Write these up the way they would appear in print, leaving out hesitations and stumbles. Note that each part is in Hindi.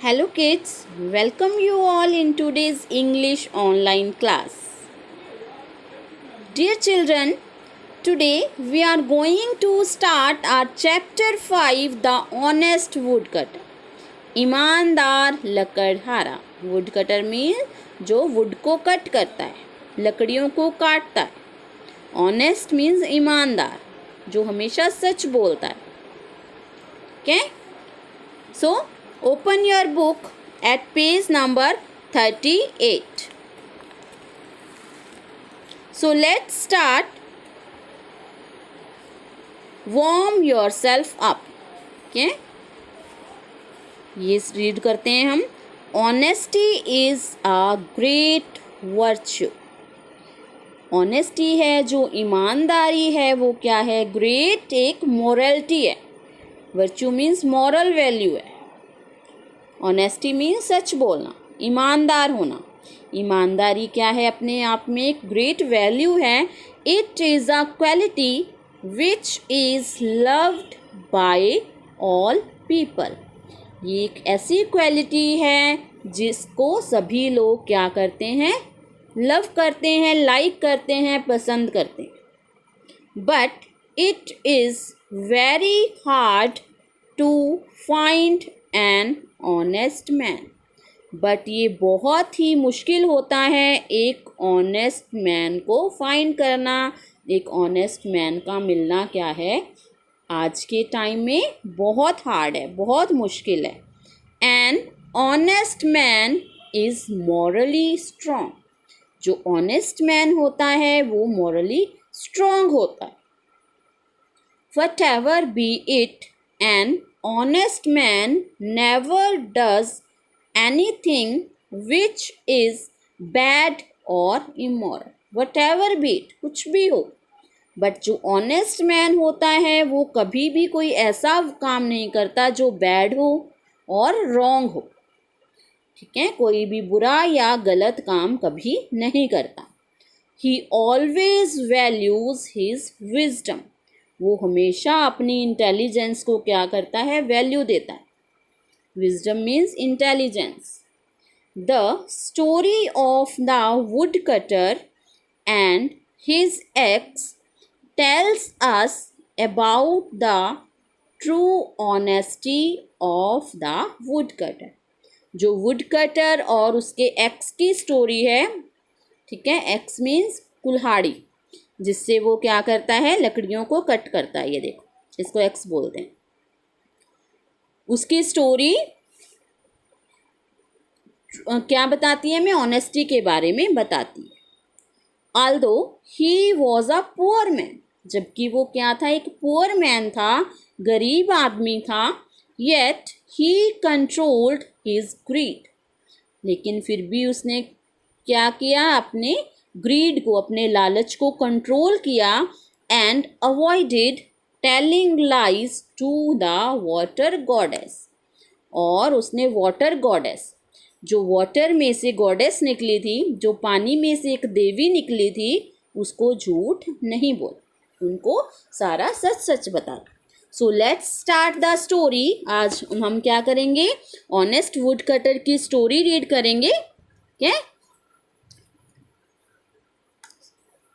Hello kids, welcome you all in today's English online class. Dear children, today we are going to start our chapter 5, The Honest Woodcutter. ईमानदार लकड़हारा. Woodcutter means जो wood को कट करता है, लकड़ियों को काटता है. Honest means ईमानदार, जो हमेशा सच बोलता है. Okay? So, open your book at page number 38. So let's start. Warm yourself up. Okay? ये रीड करते हैं हम. Honesty is a great virtue. Honesty है जो ईमानदारी है वो क्या है? Great एक morality है. Virtue means moral value है. ऑनेस्टी मीन्स सच बोलना, ईमानदार होना. ईमानदारी क्या है? अपने आप में एक ग्रेट वैल्यू है. It is a quality which is loved by all people. ये एक ऐसी क्वालिटी है जिसको सभी लोग क्या करते हैं? लव करते हैं, लाइक करते हैं, पसंद करते हैं. But it is very hard to find an honest man. But ये बहुत ही मुश्किल होता है एक ऑनेस्ट मैन को फाइंड करना. एक ऑनेस्ट मैन का मिलना क्या है? आज के टाइम में बहुत हार्ड है, बहुत मुश्किल है. N honest man is morally strong. जो ऑनेस्ट मैन होता है वो मॉरली स्ट्रॉन्ग होता है. Whatever be it, an honest man never does anything which is bad or immoral. Whatever be it, कुछ भी हो. बट जो ऑनेस्ट मैन होता है वो कभी भी कोई ऐसा काम नहीं करता जो बैड हो और रॉन्ग हो. ठीक है? कोई भी बुरा या गलत काम कभी नहीं करता. He always values his wisdom. वो हमेशा अपनी इंटेलिजेंस को क्या करता है? वैल्यू देता है. Wisdom means intelligence. The story of the wood cutter and his ex tells us about the true honesty of the wood cutter. जो वुड कटर और उसके एक्स की स्टोरी है. ठीक है? एक्स मीन्स कुल्हाड़ी, जिससे वो क्या करता है? लकड़ियों को कट करता है. ये देखो, इसको एक्स बोलते हैं. उसकी स्टोरी क्या बताती है? हमें ऑनेस्टी के बारे में बताती है. Although he was a poor man. जबकि वो क्या था? एक पुअर मैन था, गरीब आदमी था. Yet he controlled his greed. लेकिन फिर भी उसने क्या किया? अपने ग्रीड को, अपने लालच को कंट्रोल किया. And avoided telling lies to the water goddess. और उसने वाटर गॉडेस, जो वाटर में से गॉडेस निकली थी, जो पानी में से एक देवी निकली थी, उसको झूठ नहीं बोला. उनको सारा सच सच बताया. So let's start the story. आज हम क्या करेंगे? ऑनेस्ट वुड कटर की स्टोरी रीड करेंगे. क्या?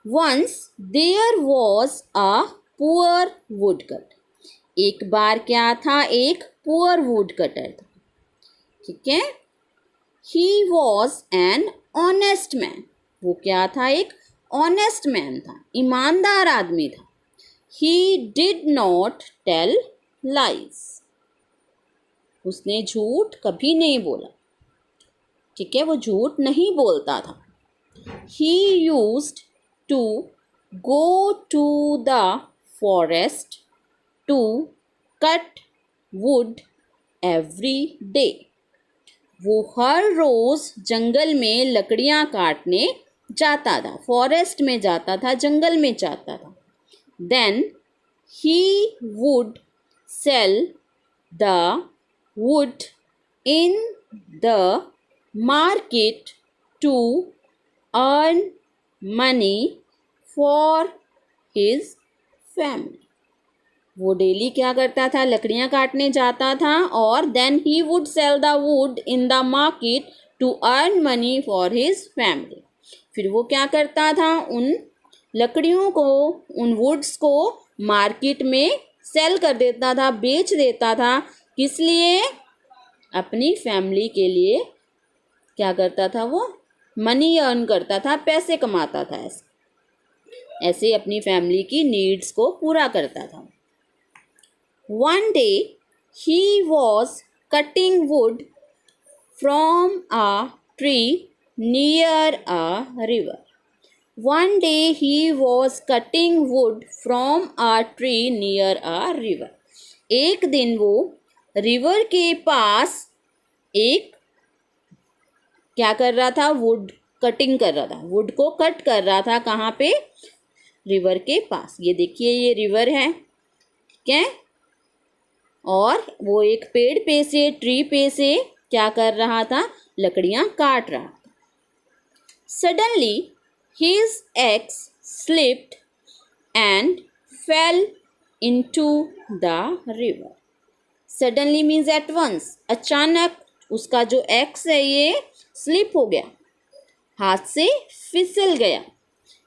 Once there was a poor woodcutter. एक बार क्या था? एक poor woodcutter था. ठीक है? He was an honest man. वो क्या था? एक honest man था, ईमानदार आदमी था. He did not tell lies. उसने झूठ कभी नहीं बोला. ठीक है? वो झूठ नहीं बोलता था. He used to go to the forest to cut wood every day. वो हर रोज़ जंगल में लकड़ियाँ काटने जाता था. फॉरेस्ट में जाता था, जंगल में जाता था. Then he would sell the wood in the market to earn money for his family. वो डेली क्या करता था, लकड़ियाँ काटने जाता था और then he would sell the wood in the market to earn money for his family. फिर वो क्या करता था, उन लकड़ियों को, उन वुड्स को मार्केट में सेल कर देता था, बेच देता था। किस लिए? अपनी फैमिली के लिए क्या करता था, वो मनी अर्न करता था, पैसे कमाता था। ऐसे अपनी फैमिली की नीड्स को पूरा करता था। One day he was cutting wood from a tree near a river. One day he was cutting wood from a tree near a river. एक दिन वो रिवर के पास एक क्या कर रहा था, वुड कटिंग कर रहा था, वुड को कट कर रहा था। कहाँ पे? रिवर के पास। ये देखिए, ये रिवर है, ठीक है, और वो एक पेड़ पे से, ट्री पे से क्या कर रहा था, लकड़ियां काट रहा था। Suddenly his axe slipped and fell into the river. Suddenly means at once, अचानक उसका जो एक्स है ये स्लिप हो गया, हाथ से फिसल गया।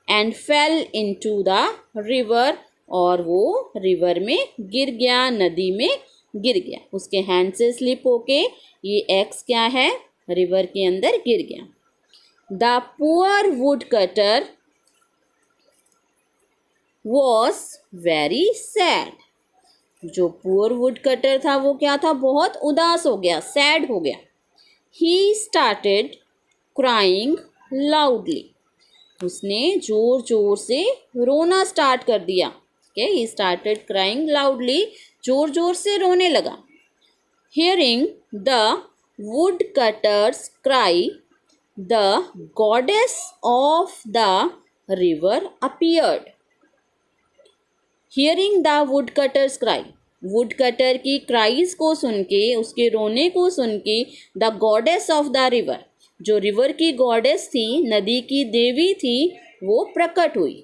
And fell into the river, और वो रिवर में गिर गया, नदी में गिर गया। उसके हैंड से स्लिप होके ये एक्स क्या है, रिवर के अंदर गिर गया। The poor would cutter was very sad. जो पुअर वुड कटर था वो क्या था, बहुत उदास हो गया, सैड हो गया। He started crying loudly. उसने जोर जोर से रोना स्टार्ट कर दिया। Okay, he started crying loudly, जोर जोर से रोने लगा। Hearing the woodcutters cry, the goddess of the river appeared. Hearing the woodcutters cry, woodcutter की क्राइज को सुन के, उसके रोने को सुन के, the goddess of the river, जो रिवर की गॉडेस थी, नदी की देवी थी, वो प्रकट हुई।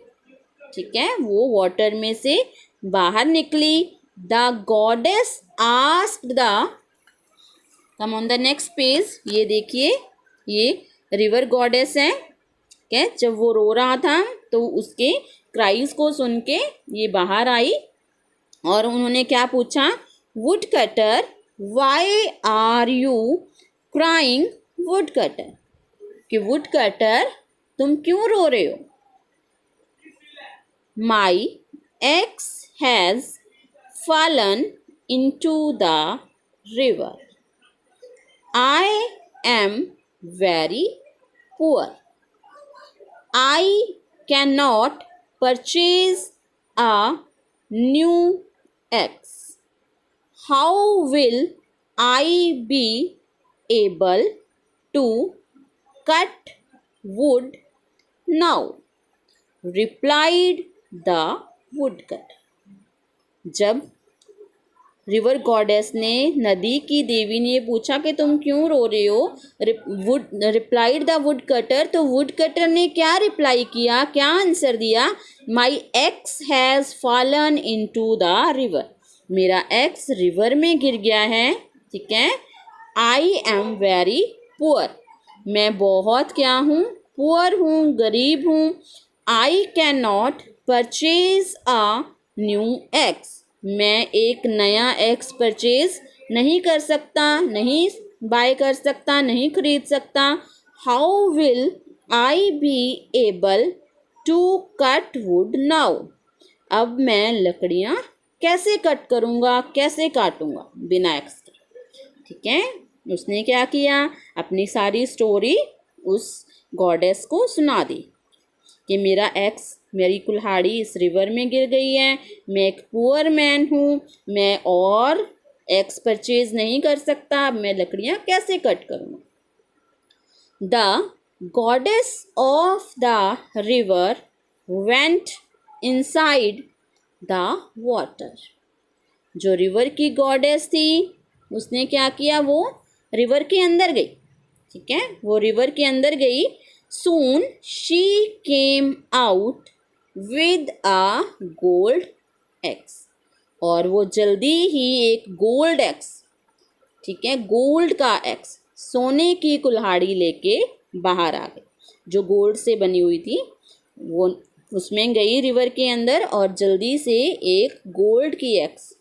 ठीक है, वो वाटर में से बाहर निकली। The goddess asked the, come on the next page, ये देखिए, ये रिवर गॉडेस है। क्या, जब वो रो रहा था तो उसके क्राइज को सुन के ये बाहर आई और उन्होंने क्या पूछा, woodcutter why are you crying woodcutter, कि वुड कटर तुम क्यों रो रहे हो। My axe has fallen into the river. I am very poor. I cannot purchase a new axe. How will I be able to cut wood now? Replied the woodcut. जब रिवर गॉडेस ने, नदी की देवी ने पूछा कि तुम क्यों रो रहे हो, रिप्लाइड द वुड कटर, तो वुड कटर ने क्या रिप्लाई किया, क्या आंसर दिया, my axe has fallen into the river, मेरा एक्स रिवर में गिर गया है। ठीक है, आई एम वेरी पुअर, मैं बहुत क्या हूँ, पुअर हूँ, गरीब हूँ। I can not purchase a new x, मैं एक नया एक्स परचेज नहीं कर सकता, नहीं बाय कर सकता, नहीं खरीद सकता। How will I be able to cut wood now, अब मैं लकड़ियाँ कैसे कट करूँगा, कैसे काटूँगा बिना एक्स के। ठीक है, उसने क्या किया, अपनी सारी स्टोरी उस गॉडेस को सुना दी कि मेरा एक्स, मेरी कुल्हाड़ी इस रिवर में गिर गई है, मैं एक पुअर मैन हूँ, मैं और एक्स परचेज नहीं कर सकता, मैं लकड़ियाँ कैसे कट करूँगा। The goddess of the river went inside the water, जो रिवर की गॉडेस थी उसने क्या किया, वो रिवर के अंदर गई। ठीक है, वो रिवर के अंदर गई। Soon she came out with a gold axe, और वो जल्दी ही एक गोल्ड एक्स, ठीक है, गोल्ड का एक्स, सोने की कुल्हाड़ी लेके बाहर आ गई। जो गोल्ड से बनी हुई थी वो उसमें गई रिवर के अंदर और जल्दी से एक गोल्ड की एक्स,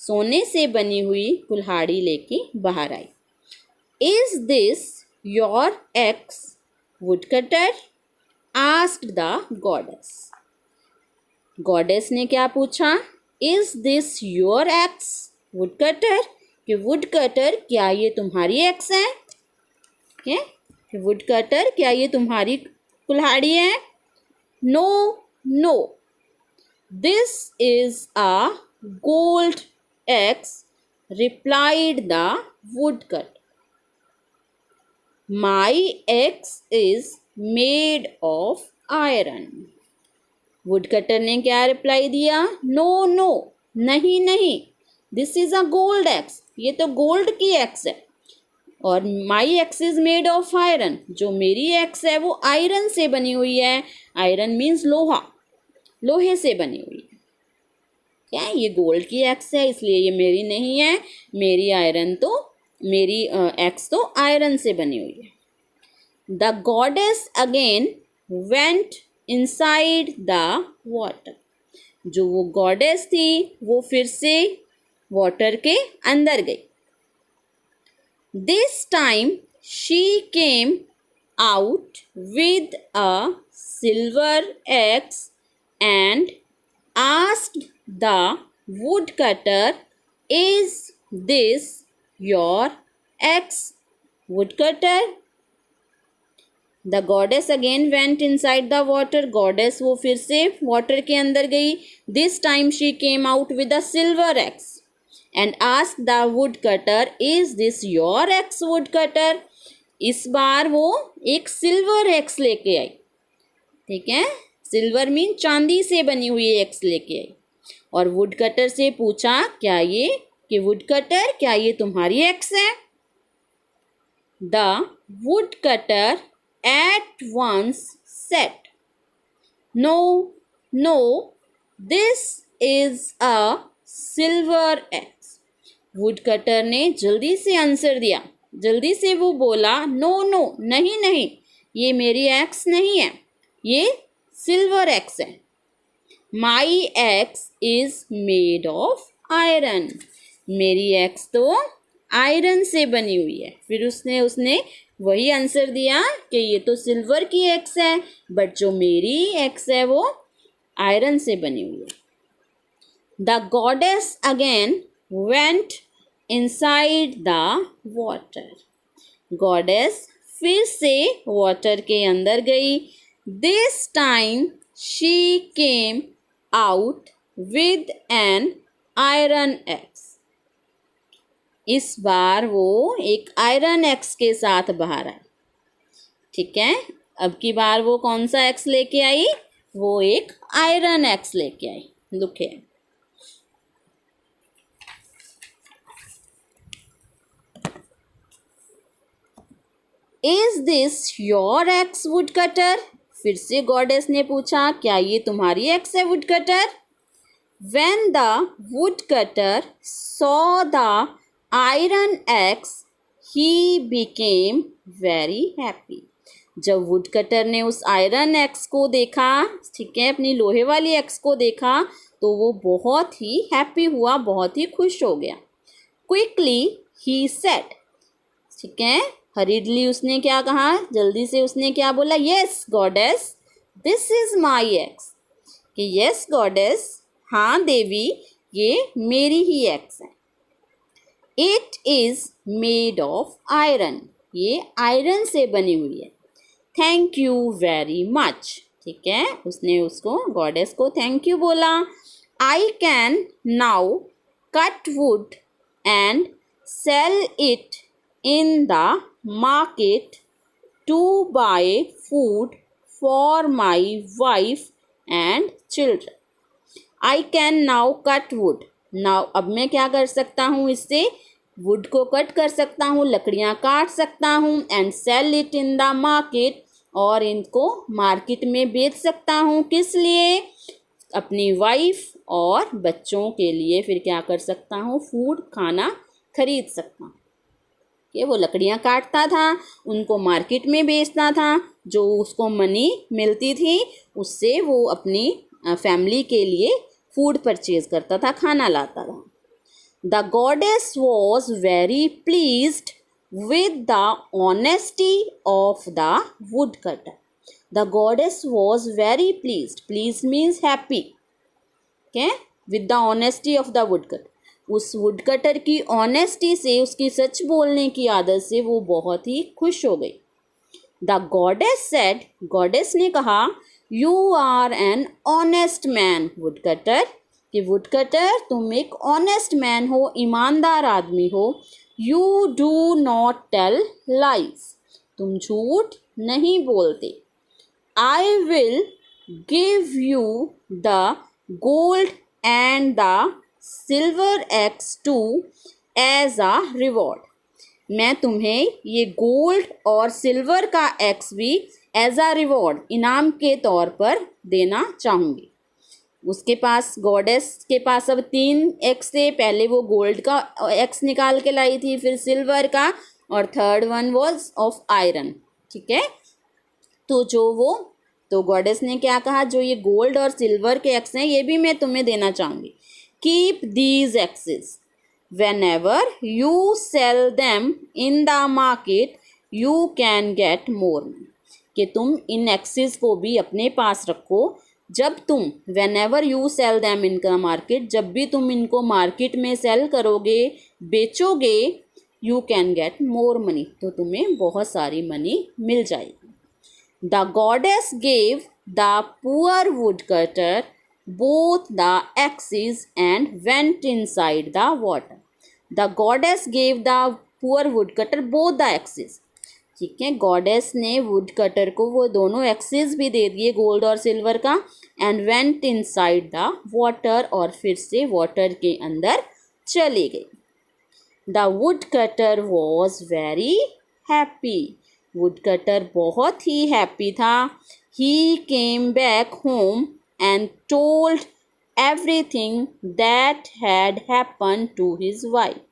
सोने से बनी हुई कुल्हाड़ी लेके बाहर आई। Is this your axe woodcutter? Asked the goddess. Goddess ने क्या पूछा? Is this your axe woodcutter? कि वुडकटर क्या ये तुम्हारी एक्स है? क्या वुडकटर क्या ये तुम्हारी कुल्हाड़ी है? No no, this is a gold axe, replied the woodcutter. My axe is made of iron. Woodcutter ने क्या रिप्लाई दिया? नो नो, नहीं नहीं, this is a gold axe, ये तो गोल्ड की एक्स है, और my axe is made of iron, जो मेरी एक्स है वो आयरन से बनी हुई है। आयरन मीन्स लोहा, लोहे से बनी हुई है। क्या है? ये गोल्ड की एक्स है इसलिए ये मेरी नहीं है, मेरी एक्स तो आयरन से बनी हुई है। The goddess again went inside the water. जो वो गॉडेस थी वो फिर से वाटर के अंदर गई। This time she came out with a silver x and asked the woodcutter, is this your axe, woodcutter? The goddess again went inside the water. Goddess वो फिर से water के अंदर गई। This time she came out with a silver axe and asked the woodcutter, is this your axe, woodcutter? इस बार वो एक सिल्वर एक्स लेके आई। ठीक है, सिल्वर मीन चांदी से बनी हुई एक्स लेके आई और वुडकटर से पूछा कि वुडकटर क्या ये तुम्हारी एक्स है? The woodcutter at once said, no no, this is a silver axe. Woodcutter ने जल्दी से आंसर दिया, जल्दी से वो बोला, नो नो, नहीं नहीं, ये मेरी एक्स नहीं है, ये सिल्वर एक्स है। My axe is made of iron, मेरी एक्स तो आयरन से बनी हुई है। फिर उसने वही आंसर दिया कि ये तो सिल्वर की एक्स है, बट जो मेरी एक्स है वो आयरन से बनी हुई है। The goddess again went inside the water. Goddess फिर से वाटर के अंदर गई। This time she came out with an iron x. इस बार वो एक आयरन एक्स के साथ बाहर आई। ठीक है, अब की बार वो कौन सा एक्स लेके आई? वो एक आयरन एक्स लेके आई। लुक है, is this your axe woodcutter? फिर से गॉडेस ने पूछा, क्या ये तुम्हारी एक्स है woodcutter? When the woodcutter saw the iron axe, he became very happy. जब वुडकटर ने उस आयरन एक्स को देखा, ठीक है, अपनी लोहे वाली एक्स को देखा, तो वो बहुत ही हैप्पी हुआ, बहुत ही खुश हो गया। Quickly he said, ठीक है, हरीडली उसने क्या कहा, जल्दी से उसने क्या बोला? Yes goddess, this is my axe. कि यस गॉडेस, हाँ देवी, ये मेरी ही एक्स है। It is made of iron, ये आयरन से बनी हुई है। Thank you very much. ठीक है, उसने उसको गॉडेस को थैंक यू बोला। I can now cut wood and sell it in the market to buy food for my wife and children. I can now cut wood. Now अब मैं क्या कर सकता हूँ? इससे wood को कट कर सकता हूँ, लकड़ियाँ काट सकता हूँ, and sell it in the market, और इनको मार्केट में बेच सकता हूँ। किस लिए? अपनी वाइफ और बच्चों के लिए फिर क्या कर सकता हूँ, फूड खाना खरीद सकता हूँ। कि वो लकड़ियाँ काटता था, उनको मार्केट में बेचता था, जो उसको मनी मिलती थी उससे वो अपनी फैमिली के लिए फूड परचेज करता था, खाना लाता था। The goddess was very pleased with the honesty of the woodcutter. The goddess was very pleased. Pleased means happy. Okay? With the honesty of the woodcutter. उस वुडकटर की ऑनेस्टी से, उसकी सच बोलने की आदत से वो बहुत ही खुश हो गई। द गॉडेस सेड, गॉडेस ने कहा, you are an honest man woodcutter, कि वुडकटर तुम एक ऑनेस्ट मैन हो, ईमानदार आदमी हो। You do not tell lies, तुम झूठ नहीं बोलते। I will give you the gold and the silver axe too as a reward, मैं तुम्हें ये गोल्ड और सिल्वर का एक्स भी एज अ रिवॉर्ड, इनाम के तौर पर देना चाहूँगी। उसके पास, गॉडेस के पास अब 3 एक्स थे। पहले वो गोल्ड का एक्स निकाल के लाई थी, फिर सिल्वर का, और third one was of iron. ठीक है, तो गॉडेस ने क्या कहा, जो ये गोल्ड और सिल्वर के एक्स हैं ये भी मैं तुम्हें देना चाहूँगी। Keep these axes, whenever you sell them in the market you can get more money, कि तुम इन एक्सेस को भी अपने पास रखो। जब तुम whenever you sell them in the market, जब भी तुम इनको मार्केट में सेल करोगे, बेचोगे, you can get more money, तो तुम्हें बहुत सारी मनी मिल जाएगी। The goddess gave the poor woodcutter both the axes and went inside the water. The goddess gave the poor woodcutter both the axes. ठीक है, गॉडेस ने वुडकटर को वो दोनों एक्सेस भी दे दिए, गोल्ड और सिल्वर का, and went inside the water, और फिर से वाटर के अंदर चली गई। The woodcutter was very happy, woodcutter बहुत ही हैप्पी था। He came back home and told everything that had happened to his wife.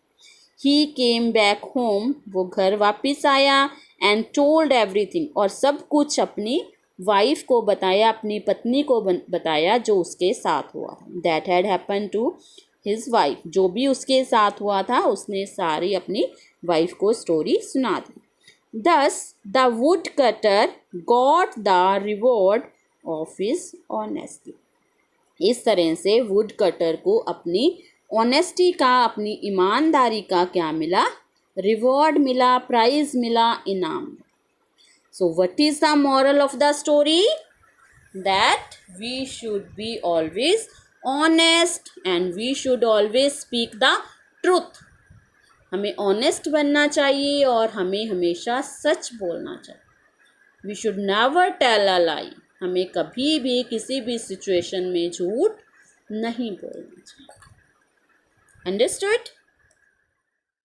He came back home, वो घर वापस आया, and told everything, और सब कुछ अपनी वाइफ को बताया, अपनी पत्नी को बताया जो उसके साथ हुआ था। That had happened to his wife, जो भी उसके साथ हुआ था उसने सारी अपनी वाइफ को स्टोरी सुना दी। Thus the woodcutter got the reward of his honesty. इस तरह से वुड कटर को अपनी ऑनेस्टी का, अपनी ईमानदारी का क्या मिला, रिवॉर्ड मिला, प्राइज मिला, इनाम। So what is the moral of the story, that we should be always honest and we should always speak the truth. हमें ऑनेस्ट बनना चाहिए और हमें हमेशा सच बोलना चाहिए। We should never tell a lie, हमें कभी भी किसी भी सिचुएशन में झूठ नहीं बोलना चाहिए। अंडरस्टूड?